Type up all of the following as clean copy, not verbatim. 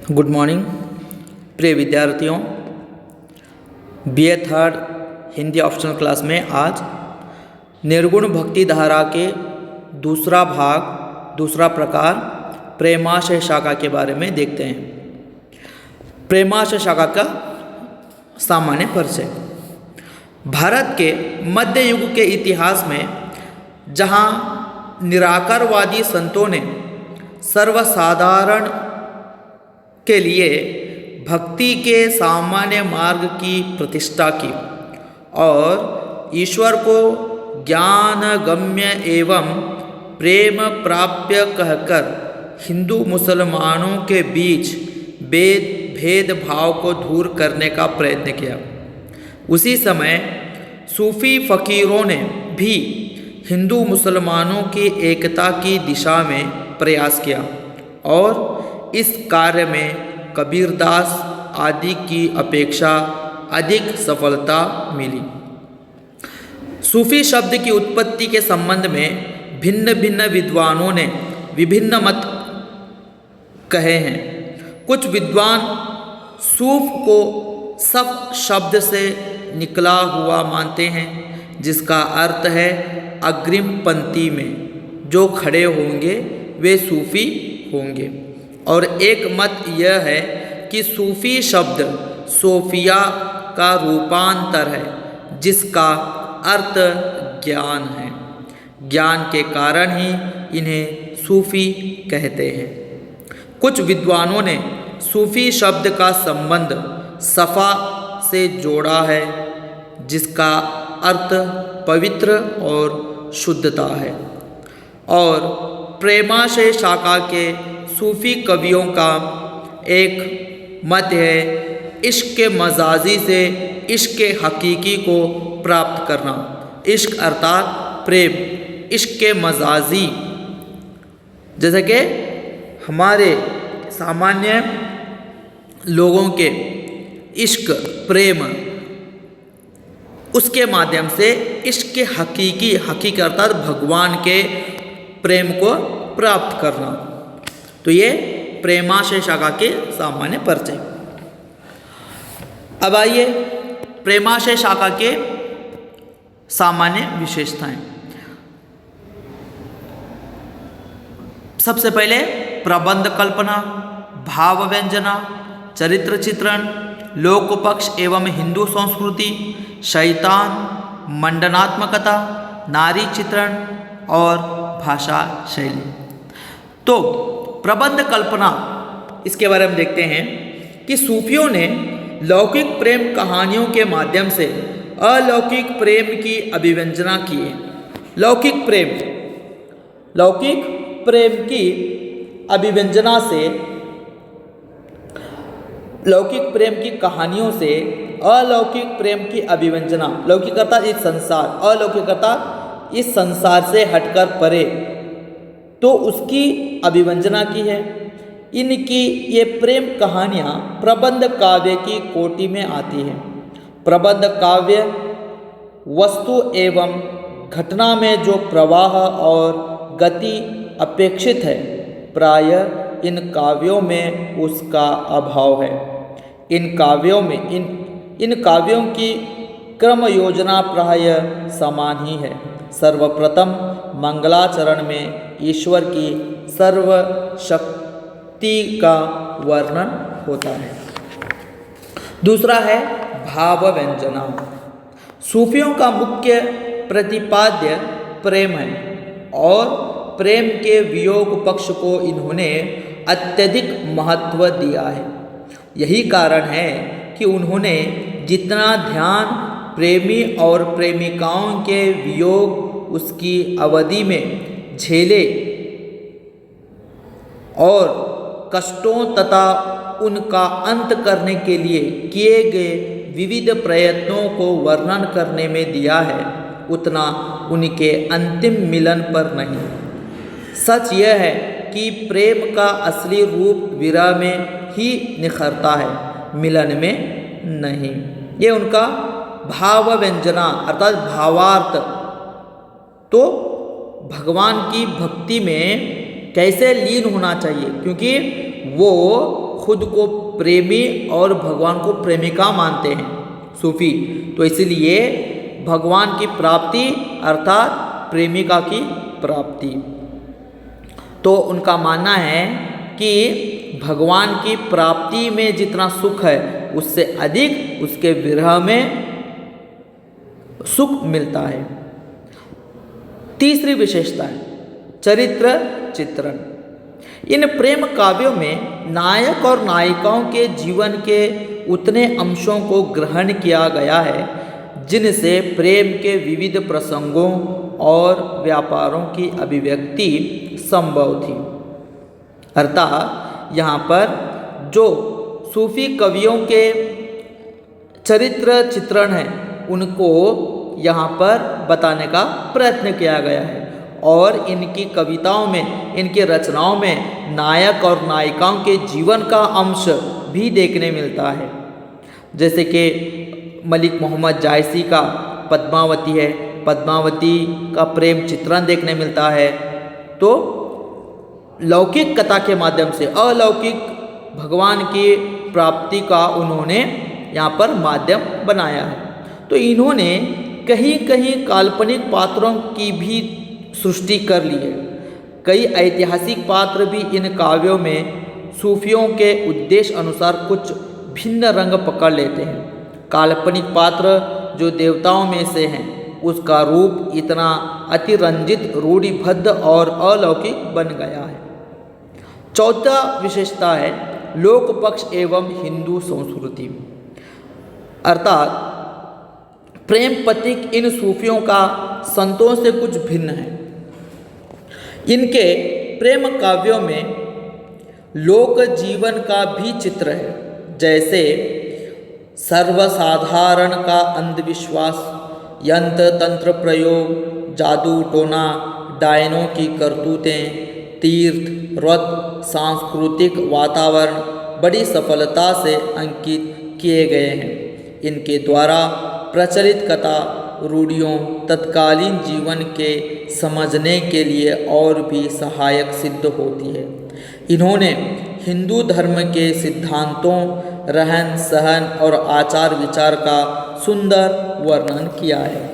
Good morning प्रिय विद्यार्थियों। BA third Hindi optional class में आज निर्गुण भक्ति धारा के दूसरा भाग दूसरा प्रकार प्रेमाशय शाखा के बारे में देखते हैं। प्रेमाशय शाखा का सामान्य परिचय। भारत के मध्य युग के इतिहास में जहाँ निराकारवादी संतों ने सर्वसाधारण के लिए भक्ति के सामान्य मार्ग की प्रतिष्ठा की और ईश्वर को ज्ञान गम्य एवं प्रेम प्राप्य कहकर हिंदू मुसलमानों के बीच भेदभाव को दूर करने का प्रयत्न किया। उसी समय सूफी फकीरों ने भी हिंदू मुसलमानों की एकता की दिशा में प्रयास किया और इस कार्य में कबीरदास आदि की अपेक्षा अधिक सफलता मिली। सूफी शब्द की उत्पत्ति के संबंध में भिन्न भिन्न विद्वानों ने विभिन्न मत कहे हैं। कुछ विद्वान सूफ को सफ शब्द से निकला हुआ मानते हैं, जिसका अर्थ है अग्रिम पंक्ति में जो खड़े होंगे वे सूफी होंगे। और एक मत यह है कि सूफी शब्द सोफिया का रूपांतर है, जिसका अर्थ ज्ञान है। ज्ञान के कारण ही इन्हें सूफी कहते हैं। कुछ विद्वानों ने सूफी शब्द का संबंध सफ़ा से जोड़ा है, जिसका अर्थ पवित्र और शुद्धता है। और प्रेमाशय शाखा के सूफी कवियों का एक मत है इश्क मजाजी से इश्क हकीकी को प्राप्त करना। इश्क अर्थात प्रेम, इश्क मजाजी जैसे कि हमारे सामान्य लोगों के इश्क प्रेम, उसके माध्यम से इश्क हकीकी अर्थात भगवान के प्रेम को प्राप्त करना। तो ये प्रेमाशय शाखा के सामान्य परिचय। अब आइए प्रेमाशय शाखा के सामान्य विशेषताएं। सबसे पहले प्रबंध कल्पना, भाव व्यंजना, चरित्र चित्रण, लोकपक्ष एवं हिंदू संस्कृति, शैतान, मंडनात्मकता, नारी चित्रण और भाषा शैली। तो प्रबंध कल्पना, इसके बारे में देखते हैं कि सूफियों ने लौकिक प्रेम कहानियों के माध्यम से अलौकिक प्रेम की अभिव्यंजना की है। लौकिक प्रेम की अभिव्यंजना से, लौकिक प्रेम की कहानियों से अलौकिक प्रेम की अभिव्यंजना, लौकिक अर्थात इस संसार, अलौकिक अर्थात इस संसार से हटकर परे, तो उसकी अभिव्यंजना की है। इनकी ये प्रेम कहानियाँ प्रबंध काव्य की कोटि में आती हैं। प्रबंध काव्य वस्तु एवं घटना में जो प्रवाह और गति अपेक्षित है, प्रायः इन काव्यों में उसका अभाव है। इन काव्यों की क्रम योजना प्रायः समान ही है। सर्वप्रथम मंगलाचरण में ईश्वर की सर्वशक्ति का वर्णन होता है। दूसरा है भाव व्यंजना। सूफियों का मुख्य प्रतिपाद्य प्रेम है और प्रेम के वियोग पक्ष को इन्होंने अत्यधिक महत्व दिया है। यही कारण है कि उन्होंने जितना ध्यान प्रेमी और प्रेमिकाओं के वियोग उसकी अवधि में झेले और कष्टों तथा उनका अंत करने के लिए किए गए विविध प्रयत्नों को वर्णन करने में दिया है, उतना उनके अंतिम मिलन पर नहीं। सच यह है कि प्रेम का असली रूप विरह में ही निखरता है, मिलन में नहीं। ये उनका भाव व्यंजना अर्थात भावार्थ। तो भगवान की भक्ति में कैसे लीन होना चाहिए, क्योंकि वो खुद को प्रेमी और भगवान को प्रेमिका मानते हैं सूफी। तो इसलिए भगवान की प्राप्ति अर्थात प्रेमिका की प्राप्ति। तो उनका मानना है कि भगवान की प्राप्ति में जितना सुख है उससे अधिक उसके विरह में सुख मिलता है। तीसरी विशेषता है चरित्र चित्रण। इन प्रेम काव्यों में नायक और नायिकाओं के जीवन के उतने अंशों को ग्रहण किया गया है जिनसे प्रेम के विविध प्रसंगों और व्यापारों की अभिव्यक्ति संभव थी। अर्थात यहाँ पर जो सूफी कवियों के चरित्र चित्रण हैं उनको यहाँ पर बताने का प्रयत्न किया गया है और इनकी कविताओं में, इनकी रचनाओं में नायक और नायिकाओं के जीवन का अंश भी देखने मिलता है। जैसे कि मलिक मोहम्मद जायसी का पद्मावती है, पद्मावती का प्रेम चित्रण देखने मिलता है। तो लौकिक कथा के माध्यम से अलौकिक भगवान की प्राप्ति का उन्होंने यहाँ पर माध्यम बनाया है। तो इन्होंने कहीं कहीं काल्पनिक पात्रों की भी सृष्टि कर ली है। कई ऐतिहासिक पात्र भी इन काव्यों में सूफियों के उद्देश्य अनुसार कुछ भिन्न रंग पकड़ लेते हैं। काल्पनिक पात्र जो देवताओं में से हैं उसका रूप इतना अतिरंजित, रूढ़िबद्ध और अलौकिक बन गया है। चौथा विशेषता है लोक पक्ष एवं हिंदू संस्कृति। अर्थात प्रेम प्रतीक इन सूफियों का संतों से कुछ भिन्न है। इनके प्रेम काव्यों में लोक जीवन का भी चित्र है। जैसे सर्वसाधारण का अंधविश्वास, यंत्र तंत्र प्रयोग, जादू टोना, डायनों की करतूतें, तीर्थ व्रत, सांस्कृतिक वातावरण बड़ी सफलता से अंकित किए गए हैं। इनके द्वारा प्रचलित कथा रूढ़ियों तत्कालीन जीवन के समझने के लिए और भी सहायक सिद्ध होती है। इन्होंने हिंदू धर्म के सिद्धांतों, रहन सहन और आचार विचार का सुंदर वर्णन किया है।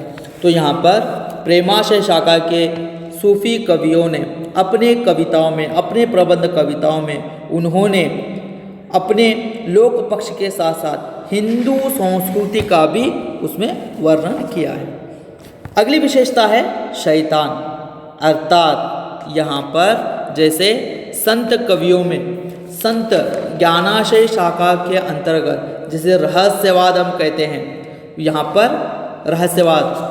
तो यहाँ पर प्रेमाशय शाखा के सूफी कवियों ने अपने कविताओं में, अपने प्रबंध कविताओं में उन्होंने अपने लोक पक्ष के साथ साथ हिंदू संस्कृति का भी उसमें वर्णन किया है। अगली विशेषता है शैतान। अर्थात यहाँ पर जैसे संत कवियों में, संत ज्ञानाशय शाखा के अंतर्गत जैसे रहस्यवाद हम कहते हैं, यहाँ पर रहस्यवाद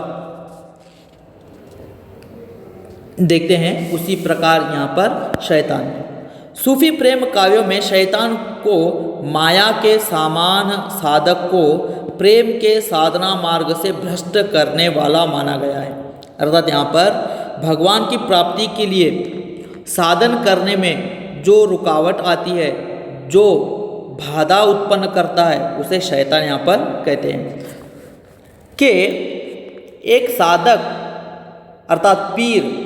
देखते हैं, उसी प्रकार यहाँ पर शैतान है। सूफी प्रेम काव्यों में शैतान को माया के समान साधक को प्रेम के साधना मार्ग से भ्रष्ट करने वाला माना गया है। अर्थात यहाँ पर भगवान की प्राप्ति के लिए साधन करने में जो रुकावट आती है, जो बाधा उत्पन्न करता है, उसे शैतान यहाँ पर कहते हैं। कि एक साधक अर्थात पीर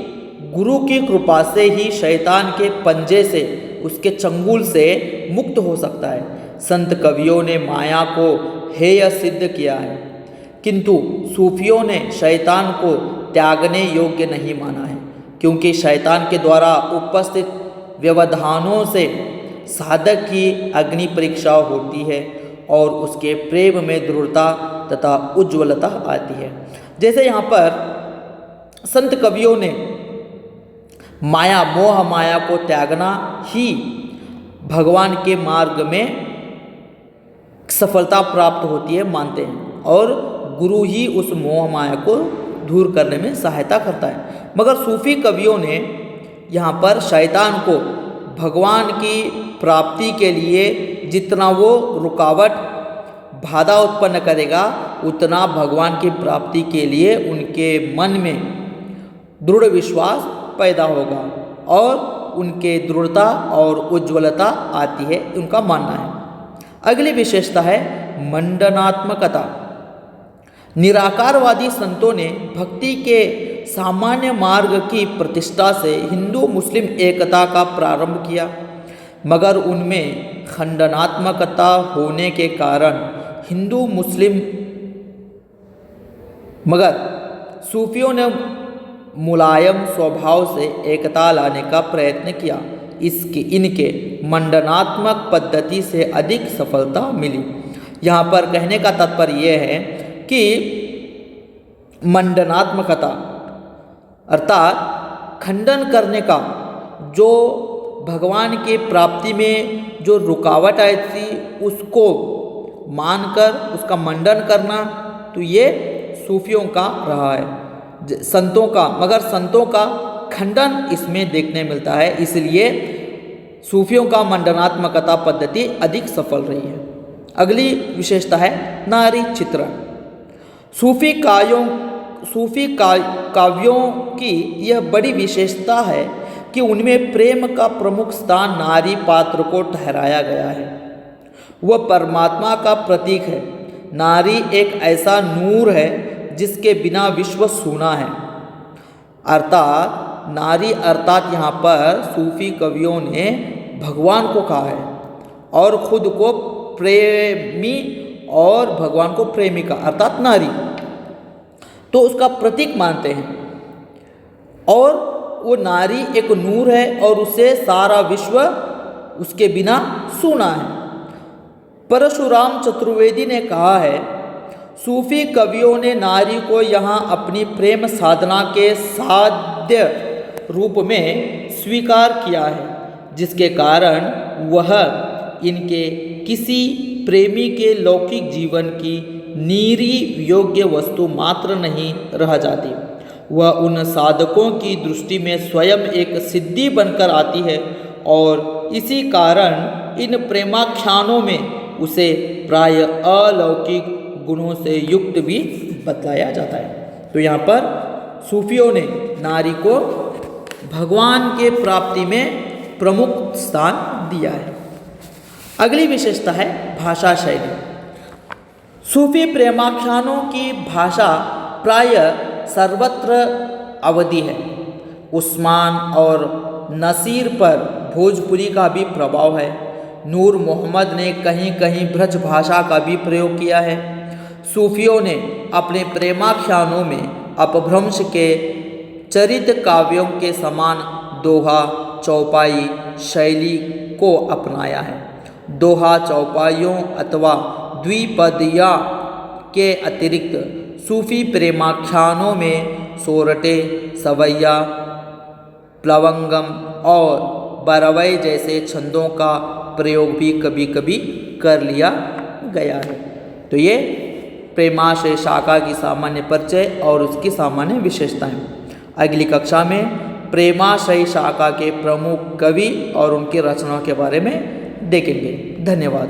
गुरु की कृपा से ही शैतान के पंजे से, उसके चंगुल से मुक्त हो सकता है। संत कवियों ने माया को हेय सिद्ध किया है, किंतु सूफियों ने शैतान को त्यागने योग्य नहीं माना है, क्योंकि शैतान के द्वारा उपस्थित व्यवधानों से साधक की अग्नि परीक्षा होती है और उसके प्रेम में दृढ़ता तथा उज्ज्वलता आती है। जैसे यहाँ पर संत कवियों ने माया, मोह माया को त्यागना ही भगवान के मार्ग में सफलता प्राप्त होती है मानते हैं, और गुरु ही उस मोह माया को दूर करने में सहायता करता है। मगर सूफी कवियों ने यहाँ पर शैतान को भगवान की प्राप्ति के लिए जितना वो रुकावट बाधा उत्पन्न करेगा, उतना भगवान की प्राप्ति के लिए उनके मन में दृढ़ विश्वास पैदा होगा और उनके दृढ़ता और उज्ज्वलता आती है, उनका मानना है। अगली विशेषता है मंडनात्मकता। निराकारवादी संतों ने भक्ति के सामान्य मार्ग की प्रतिष्ठा से हिंदू मुस्लिम एकता का प्रारंभ किया, मगर उनमें खंडनात्मकता होने के कारण हिंदू मुस्लिम, मगर सूफियों ने मुलायम स्वभाव से एकता लाने का प्रयत्न किया। इनके मंडनात्मक पद्धति से अधिक सफलता मिली। यहाँ पर कहने का तात्पर्य यह है कि मंडनात्मकता अर्थात खंडन करने का, जो भगवान की प्राप्ति में जो रुकावट आई थी उसको मानकर उसका मंडन करना, तो ये सूफियों का रहा है, संतों का, मगर संतों का खंडन इसमें देखने मिलता है। इसलिए सूफियों का मंडनात्मकता पद्धति अधिक सफल रही है। अगली विशेषता है नारी चित्रण। सूफी काव्यों की यह बड़ी विशेषता है कि उनमें प्रेम का प्रमुख स्थान नारी पात्र को ठहराया गया है। वह परमात्मा का प्रतीक है। नारी एक ऐसा नूर है जिसके बिना विश्व सूना है। अर्थात नारी अर्थात यहाँ पर सूफी कवियों ने भगवान को कहा है और खुद को प्रेमी और भगवान को प्रेमिका अर्थात नारी, तो उसका प्रतीक मानते हैं। और वो नारी एक नूर है और उसे सारा विश्व उसके बिना सूना है। परशुराम चतुर्वेदी ने कहा है, सूफी कवियों ने नारी को यहाँ अपनी प्रेम साधना के साध्य रूप में स्वीकार किया है, जिसके कारण वह इनके किसी प्रेमी के लौकिक जीवन की नीरी योग्य वस्तु मात्र नहीं रह जाती। वह उन साधकों की दृष्टि में स्वयं एक सिद्धि बनकर आती है और इसी कारण इन प्रेमाख्यानों में उसे प्राय अलौकिक गुणों से युक्त भी बतलाया जाता है। तो यहाँ पर सूफियों ने नारी को भगवान के प्राप्ति में प्रमुख स्थान दिया है। अगली विशेषता है भाषा शैली। सूफी प्रेमाख्यानों की भाषा प्राय सर्वत्र अवधि है। उस्मान और नसीर पर भोजपुरी का भी प्रभाव है। नूर मोहम्मद ने कहीं कहीं ब्रज भाषा का भी प्रयोग किया है। सूफियों ने अपने प्रेमाख्यानों में अपभ्रंश के चरित काव्यों के समान दोहा चौपाई शैली को अपनाया है। दोहा चौपाइयों अथवा द्विपदिया के अतिरिक्त सूफी प्रेमाख्यानों में सोरठे, सवैया, प्लवंगम और बरवई जैसे छंदों का प्रयोग भी कभी कभी कर लिया गया है। तो ये प्रेमाशय शाखा की सामान्य परिचय और उसकी सामान्य विशेषताएं। अगली कक्षा में प्रेमाशय शाखा के प्रमुख कवि और उनकी रचनाओं के बारे में देखेंगे। धन्यवाद।